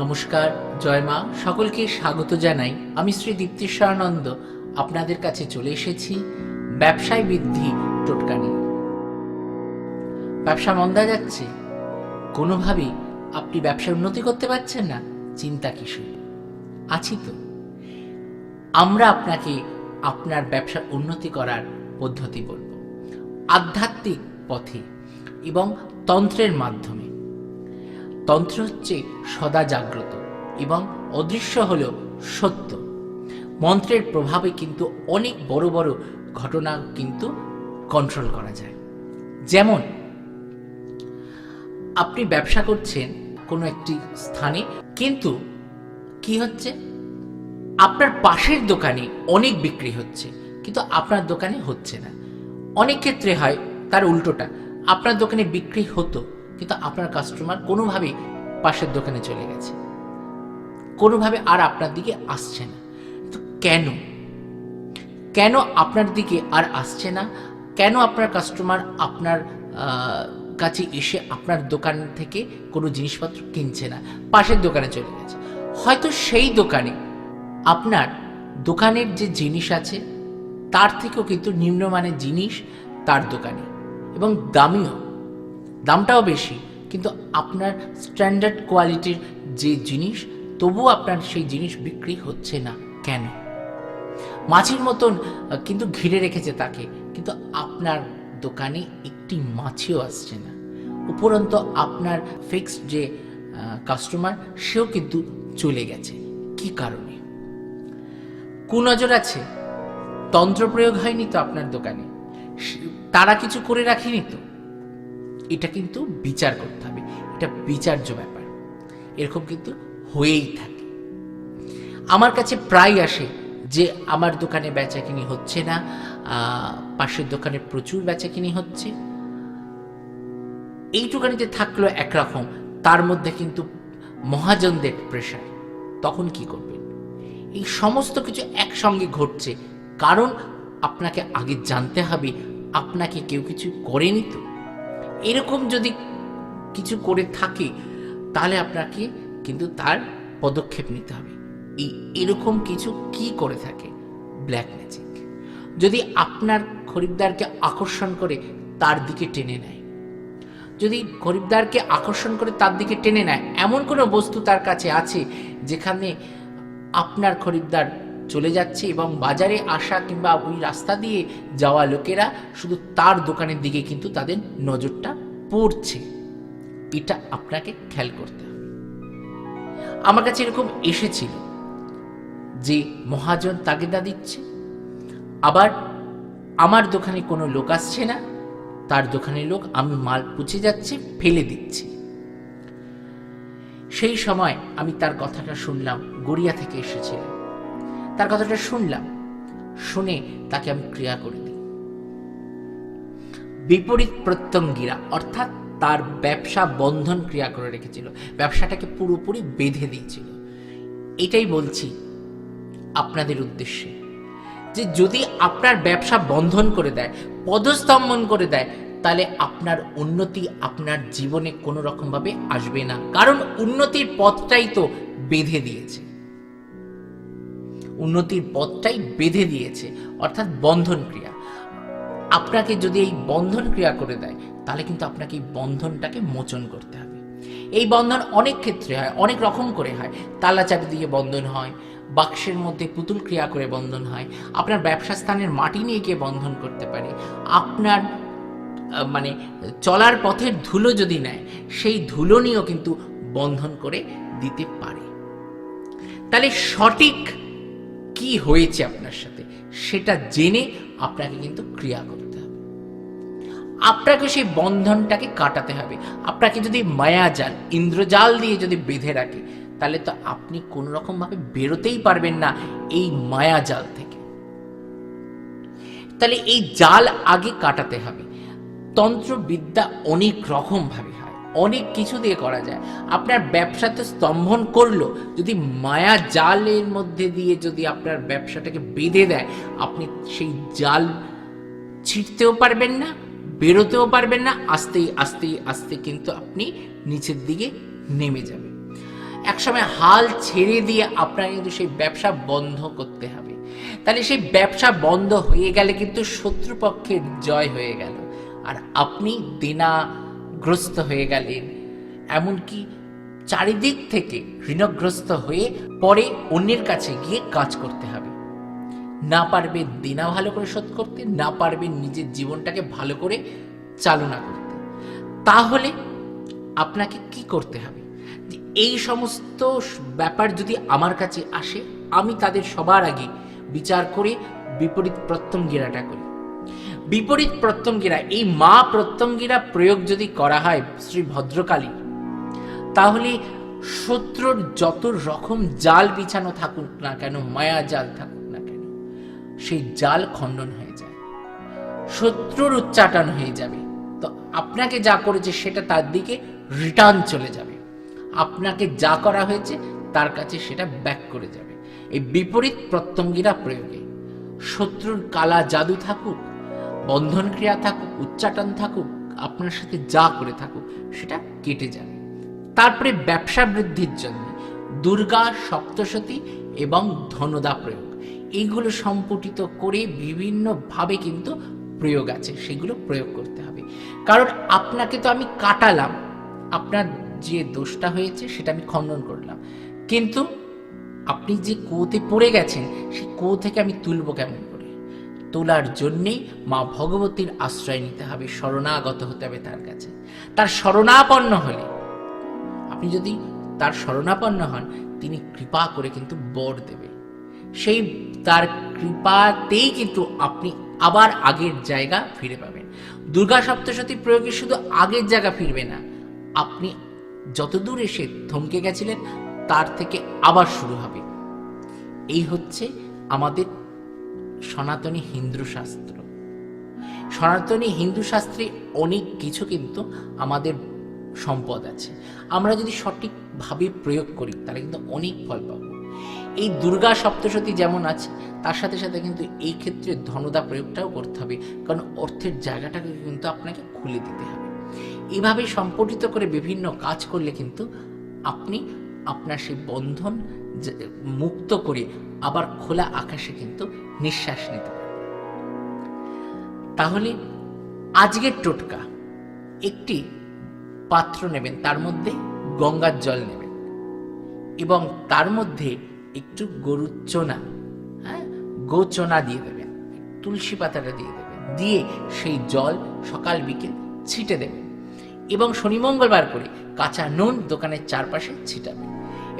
নমস্কার, জয় মা। সকলকে স্বাগত জানাই। আমি শ্রী দীপ্তিস্বরানন্দ আপনাদের কাছে চলে এসেছি ব্যবসায় বৃদ্ধি টোটকা নিয়ে। ব্যবসা মন্দা যাচ্ছে, কোনোভাবেই আপনি ব্যবসায় উন্নতি করতে পারছেন না, চিন্তা কিসের? আছি তো। আমরা আপনাকে আপনার ব্যবসার উন্নতি করার পদ্ধতি বলব, আধ্যাত্মিক পথে এবং তন্ত্রের মাধ্যমে। তন্ত্র হচ্ছে সদা জাগ্রত এবং অদৃশ্য হল সত্য। মন্ত্রের প্রভাবে কিন্তু অনেক বড় বড় ঘটনা কিন্তু কন্ট্রোল করা যায়। যেমন আপনি ব্যবসা করছেন কোনো একটি স্থানে, কিন্তু কি হচ্ছে, আপনার পাশের দোকানে অনেক বিক্রি হচ্ছে কিন্তু আপনার দোকানে হচ্ছে না। অনেক ক্ষেত্রে হয় তার উল্টোটা, আপনার দোকানে বিক্রি হতো কিন্তু আপনার কাস্টমার কোনোভাবে পাশের দোকানে চলে গেছে, কোনোভাবে আর আপনার দিকে আসছে না। তো কেন আপনার দিকে আর আসছে না? কেন আপনার কাস্টমার আপনার কাছে এসে আপনার দোকান থেকে কোনো জিনিসপত্র কিনছে না, পাশের দোকানে চলে গেছে? হয়তো সেই দোকানে আপনার দোকানের যে জিনিস আছে তার থেকেও কিন্তু নিম্নমানের জিনিস তার দোকানে, এবং দামটাও বেশি, কিন্তু আপনার স্ট্যান্ডার্ড কোয়ালিটির যে জিনিস, তবুও আপনার সেই জিনিস বিক্রি হচ্ছে না। কেন? মাছির মতন কিন্তু ঘিরে রেখেছে তাকে, কিন্তু আপনার দোকানে একটি মাছিও আসছে না। উপরন্ত আপনার ফিক্সড যে কাস্টমার, সেও কিন্তু চলে গেছে। কি কারণে? কুনজর আছে, তন্ত্র প্রয়োগ হয়নি তো আপনার দোকানে, তারা কিছু করে রাখেনি তো? এটা কিন্তু বিচার করতে হবে, এটা বিচার্য ব্যাপার। এরকম কিন্তু হয়েই থাকে। আমার কাছে প্রায় আসে যে আমার দোকানে বেচাকিনি হচ্ছে না, পাশের দোকানে প্রচুর বেচাকিনি হচ্ছে। এইটুকানিতে থাকলো একরকম, তার মধ্যে কিন্তু মহাজনদের প্রেশার। তখন কি করবেন? এই সমস্ত কিছু একসঙ্গে ঘটছে, কারণ আপনাকে আগে জানতে হবে আপনাকে কেউ কিছু করেনি তো। এরকম যদি কিছু করে থাকে তাহলে আপনাকে কিন্তু তার পদক্ষেপ নিতে হবে। এরকম কিছু কি করে থাকে? Black magic. যদি আপনার খরিদ্দারকে আকর্ষণ করে তার দিকে টেনে নেয়, যদি খরিদ্দারকে আকর্ষণ করে তার দিকে টেনে নেয়, এমন কোনো বস্তু তার কাছে আছে যেখানে আপনার খরিদ্দার চলে যাচ্ছে এবং বাজারে আসা কিংবা ওই রাস্তা দিয়ে যাওয়া লোকেরা শুধু তার দোকানের দিকে কিন্তু তাদের নজরটা পড়ছে। এটা আপনাকে খেয়াল করতে হবে। আমার কাছে এরকম এসেছিল যে মহাজন তাগিদা দিচ্ছে, আবার আমার দোকানে কোনো লোক আসছে না, তার দোকানের লোক আমি মাল পুছে যাচ্ছে, ফেলে দিচ্ছি। সেই সময় আমি তার কথাটা শুনলাম, গড়িয়া থেকে এসেছিল, তার কথাটা শুনলাম, শুনে তাকে আমি ক্রিয়া করে দিই। বিপরীত প্রত্যঙ্গীরা, অর্থাৎ তার ব্যবসা বন্ধন ক্রিয়া করে রেখেছিল, ব্যবসাটাকে পুরোপুরি বেঁধে দিয়েছিল। এটাই বলছি আপনাদের উদ্দেশ্যে, যে যদি আপনার ব্যবসা বন্ধন করে দেয়, পদস্তম্ভন করে দেয়, তাহলে আপনার উন্নতি আপনার জীবনে কোনো রকম ভাবে আসবে না। কারণ উন্নতির পথটাই তো বেঁধে দিয়েছে, উন্নতির পথটাই বেঁধে দিয়েছে, অর্থাৎ বন্ধন ক্রিয়া। আপনাকে যদি এই বন্ধন ক্রিয়া করে দেয়, তাহলে কিন্তু আপনাকে এই বন্ধনটাকে মোচন করতে হবে। এই বন্ধন অনেক ক্ষেত্রে হয়, অনেক রকম করে হয়। তালা চাবি দিয়ে বন্ধন হয়, বাক্সের মধ্যে পুতুল ক্রিয়া করে বন্ধন হয়, আপনার ব্যবসা স্থানের মাটি নিয়ে গিয়ে বন্ধন করতে পারে, আপনার মানে চলার পথের ধুলো যদি নেয়, সেই ধুলো নিয়েও কিন্তু বন্ধন করে দিতে পারে। তাহলে সঠিক কি হয়েছে আপনার সাথে সেটা জেনে আপনাকে কিন্তু ক্রিয়া করতে হবে, আপনাকে সেই বন্ধনটাকে কাটাতে হবে। আপনাকে যদি মায়াজাল, ইন্দ্রজাল দিয়ে যদি বেঁধে রাখে, তাহলে তো আপনি কোন রকম ভাবে বেরোতেই পারবেন না এই মায়াজাল থেকে। তাহলে এই জাল আগে কাটাতে হবে। তন্ত্রবিদ্যা অনেক রকম ভাবে হয়, অনেক কিছু দিয়ে করা যায়। আপনার ব্যবসাতে স্তম্ভন করলো, যদি মায়া জালের মধ্যে দিয়ে যদি আপনার ব্যবসাটাকে বেঁধে দেয়, আপনি সেই জাল ছিঁড়তেও পারবেন না, বেরোতেও পারবেন না, আস্তে আস্তে আস্তে কিন্তু আপনি নিচের দিকে নেমে যাবেন। একসময় হাল ছেড়ে দিয়ে আপনাকে কিন্তু সেই ব্যবসা বন্ধ করতে হবে। তাহলে সেই ব্যবসা বন্ধ হয়ে গেলে কিন্তু শত্রুপক্ষের জয় হয়ে গেল, আর আপনি দেনাগ্রস্ত হয়ে গেলেন, এমনকি চারিদিক থেকে ঋণগ্রস্ত হয়ে পরে অন্যের কাছে গিয়ে কাজ করতে হবে। না পারবেন দেনা ভালো করে শোধ করতে, না পারবেন নিজের জীবনটাকে ভালো করে চালনা করতে। তাহলে আপনাকে কি করতে হবে? এই সমস্ত ব্যাপার যদি আমার কাছে আসে, আমি তাদের সবার আগে বিচার করে বিপরীত প্রত্যঙ্গিরাটা করি। বিপরীত প্রত্যঙ্গিরা, এই মা প্রত্যঙ্গিরা প্রয়োগ যদি করা হয় শ্রী ভদ্রকালী, তাহলে শত্রুর যত রকম জাল বিছানো থাকুক না কেন, মায়া জাল থাকুক না কেন, সেই জাল খণ্ডন হয়ে যায়, শত্রুর উচ্চাটন হয়ে যাবে। তো আপনাকে যা করেছে সেটা তার দিকে রিটার্ন চলে যাবে, আপনাকে যা করা হয়েছে তার কাছে সেটা ব্যাক করে যাবে। এই বিপরীত প্রত্যঙ্গিরা প্রয়োগে শত্রুর কালা জাদু থাকুক, বন্ধন ক্রিয়া থাকুক, উচ্চাটন থাকুক, আপনার সাথে যা করে থাকুক সেটা কেটে যাবে। তারপরে ব্যবসা বৃদ্ধির জন্য দুর্গা সপ্তশতী এবং ধনদা প্রয়োগ, এইগুলো সম্পুটিত করে বিভিন্নভাবে কিন্তু প্রয়োগ আছে, সেগুলো প্রয়োগ করতে হবে। কারণ আপনাকে তো আমি কাটালাম, আপনার যে দোষটা হয়েছে সেটা আমি খণ্ডন করলাম, কিন্তু আপনি যে কুয়োতে পড়ে গেছেন সেই কুয়ো থেকে আমি তুলব কেমন করে? তোলার জন্যেই মা ভগবতীর আশ্রয় নিতে হবে, শরণাগত হতে হবে তার কাছে। তার শরণাপন্ন হলে, আপনি যদি তার শরণাপন্ন হন, তিনি কৃপা করে কিন্তু বর দেবে। সেই তার কৃপাতেই কিন্তু আপনি আবার আগের জায়গা ফিরে পাবেন। দুর্গা সপ্তশতী প্রয়োগে শুধু আগের জায়গা ফিরবে না, আপনি যতদূর এসে থমকে গেছিলেন তার থেকে আবার শুরু হবে। এই হচ্ছে আমাদের সনাতনী হিন্দু শাস্ত্র। সনাতনী হিন্দু শাস্ত্রে অনেক কিছু কিন্তু আমাদের সম্পদ আছে, আমরা যদি সঠিকভাবে প্রয়োগ করি তাহলে কিন্তু অনেক ফল পাবো। এই দুর্গা সপ্তশতী যেমন আছে, তার সাথে সাথে কিন্তু এই ক্ষেত্রে ধনদা প্রয়োগটাও করতে হবে, কারণ অর্থের জায়গাটাকে কিন্তু আপনাকে খুলে দিতে হবে। এইভাবে সম্পঠিত করে বিভিন্ন কাজ করলে কিন্তু আপনি আপনার সেই বন্ধন মুক্ত করে আবার খোলা আকাশে কিন্তু নিঃশ্বাস নিতে পারবেন। তাহলে আজকের টোটকা, একটি পাত্র নেবেন, তার মধ্যে গঙ্গার জল নেবেন এবং তার মধ্যে একটু গরুর চোনা, গোচোনা দিয়ে দেবেন, তুলসী পাতাটা দিয়ে দেবেন, দিয়ে সেই জল সকাল বিকেল ছিটে দেবেন এবং শনি মঙ্গলবার করে কাঁচা নুন দোকানের চারপাশে ছিটাবেন।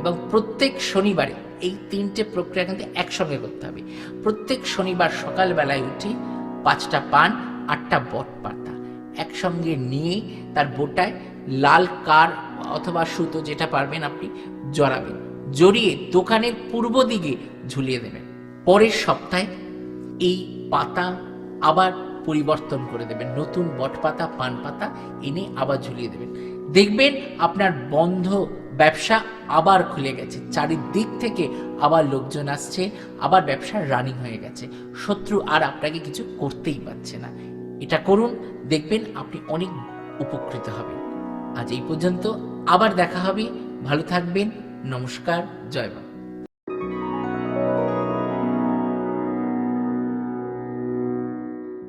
এবং প্রত্যেক শনিবারে এই তিনটে প্রক্রিয়া কিন্তু একসঙ্গে করতে হবে। প্রত্যেক শনিবার সকালবেলায় উঠে 5টা পান 8টা বট পাতা একসঙ্গে নিয়ে তার বোটায় লাল কার অথবা সুতো, যেটা পারবেন আপনি, জড়াবেন, জড়িয়ে দোকানের পূর্ব দিকে ঝুলিয়ে দেবেন। পরের সপ্তাহে এই পাতা আবার পরিবর্তন করে দেবেন, নতুন বট পাতা পান পাতা এনে আবার ঝুলিয়ে দেবেন। দেখবেন আপনার বন্ধ ব্যবসা আবার খুলে গেছে, চারিদিক থেকে আবার লোকজন আসছে, আবার ব্যবসা রানিং হয়ে গেছে, শত্রু আর আপনাকে কিছু করতেই পারছে না। এটা করুন, দেখবেন আপনি অনেক উপকৃত হবেন। আজ এই পর্যন্ত, আবার দেখা হবে। ভালো থাকবেন। নমস্কার। জয় মা।